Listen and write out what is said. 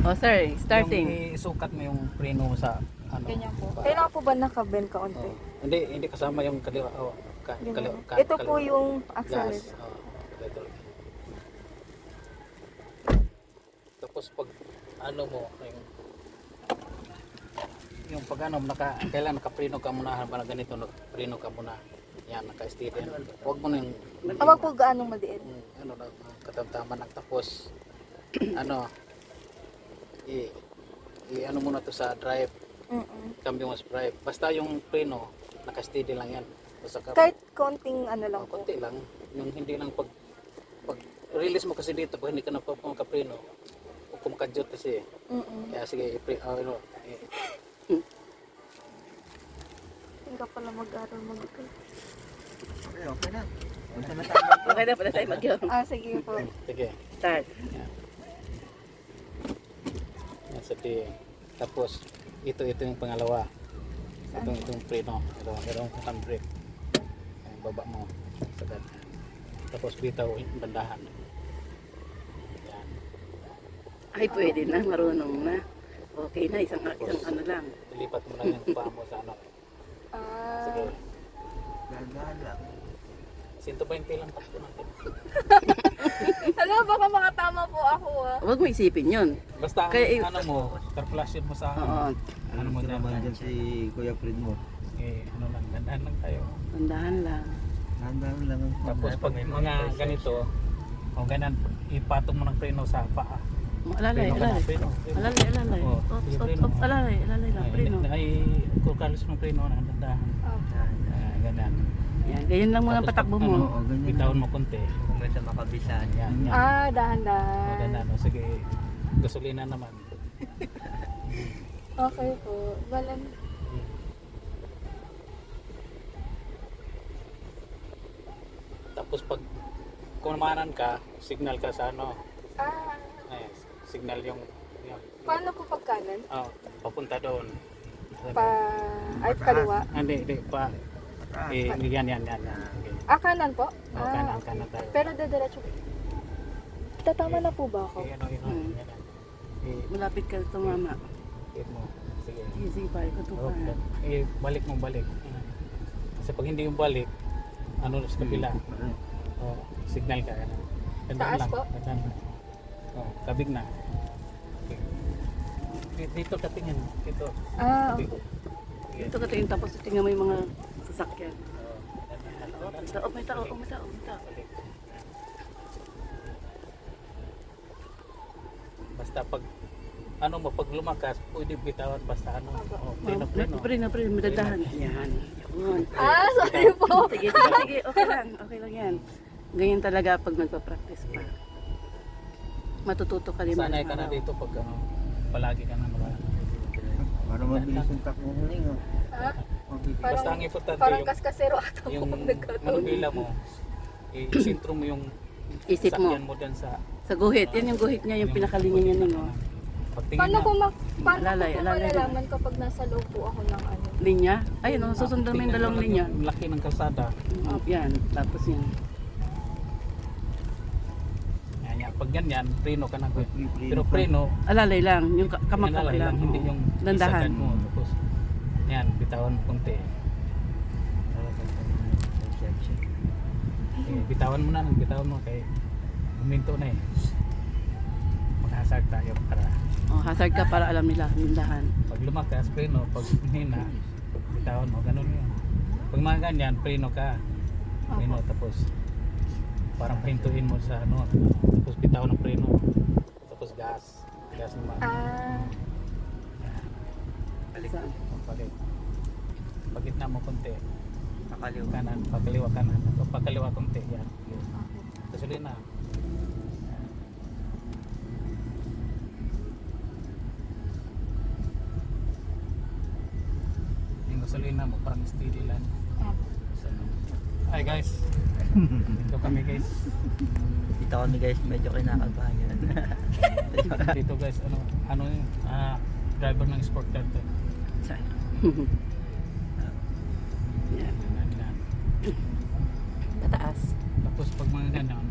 Oh sir, starting. Yung isukat mo yung preno mo sa ano. Ganyan po. Kailangan po ba nakabend ka onte? Oh. Hindi kasama yung kaliwa. Ganyan. Ito po yung accelerator. gas. Ito. Tapos pag ano mo yung pag ano kailan nakapreno ka muna habang ganito nakapreno ka muna. Yan, naka-steady yan. Huwag mo na yung Wag po gaanong madiin. ano na katamtaman lang tapos ano ano muna to sa drive. Cambio mo sa drive. Basta yung preno naka-steady lang yan. Basta Kahit konting ano lang po. konti lang, yung hindi lang pag release mo kasi dito pag hindi ka na makapreno o kumakadyot kasi kaya sige Hindi ka pala mag-aral Okay na. Okay na pala tayo mag-yun. sige po. sige Start. yan sige tapos ito yung pangalawa itong preno itong handbrake yung baba mo sagad tapos bitaw bandahan yan Ay pwede na, marunong na. Okay na, isang ano lang. ilipat mo lang yung paa mo sa ano sige Dahan-dahan lang. 120 lang takbo natin Hala, baka makatama po ako Huwag mo isipin yun. basta Kaya- ano mo carflashin mo sa Oo, ano mo naman dyan si Kuya Fred mo. ano lang dandahan lang tayo tandahan lang. Dahan-dahan lang. tapos pag mga ganito o ganan ipatong mo ng preno sa paa Alalay, preno ka na alalay. preno Alalay, alalay. Oo, Oops, sige, oops, preno. oops, alalay, alalay lang, preno. ay kukalos ng preno na dandahan ganan Yan, ganyan lang muna ang Tapos patakbo pag, mo. ano, Oo, ganyan bitawan lang. mo konti Kung may sa makabisaan. yan dahan-dahan. o ganan o sige gasolina naman Okay po. Walang... tapos pag kumanan ka signal ka sa ano signal yung Paano po pagkanan? papunta doon Ay, kaliwa. hindi pa yan okay. Kanan po? Kanan tayo Pero diretso. Tatama na po ba ako? yan Malapit ka tumama. hit mo sige Sige, sige, pare ko to pa. balik mo balik kasi pag hindi yung balik ano sa kabila signal ka Taas po? Dandan lang kabig na dito ka tingin dito kabig. Ito ka tingin tapos tingnan mo yung mga sasakyan. May tao. Basta pag ano mo pag lumakas pwede bitawan basta ano preno Pre, madadahan. Yan. Yun. Sorry po. Sige, okay lang yan. Ganyan talaga pag magpa-practice pa. Matututo ka din. sanay ka na dito pag palagi ka na Para mabilis yung takbo mo rin. basta ang importante Parang yung kaskasero ata po yung pag nagkataon. manubila mo isintro mo yung Isip mo. sakyan mo dyan sa Sa guhit. Yan yung guhit niya, yung pinakalinya niya nun. Oh. pagtingin Paano na ko paano Alalay, ko po alalay. malalaman kapag nasa loob po ako ng ano? Linya. Ayun, susundan mo yung dalawang linya. yung laki ng kalsada Yan, tapos yan. yan pag ganyan preno ka na pero preno Alalay lang, yung kamakak alalay lang. hindi yung Dandahan. isagan mo tapos yan bitawan mo konti bitawan mo na bitawan mo kay huminto na maghasag tayo para Hazard ka para alam nila, lindahan. pag lumakas preno pag hina bitawan mo ganun yun pag mga ganyan preno ka preno tapos parang pintuin mo sa ano tapos bitawan ng preno tapos gas naman balik pagitna mo konti Pakaliw. kanan pakaliwa kanan o pakaliwa konti yan gasolina yung gasolina mo parang steady lang hi guys dito kami guys Dito kami guys, medyo kinakabahan yan. dito guys ano yung driver ng sport car to Yan. yan. Tataas. Tapos pag mga ganyan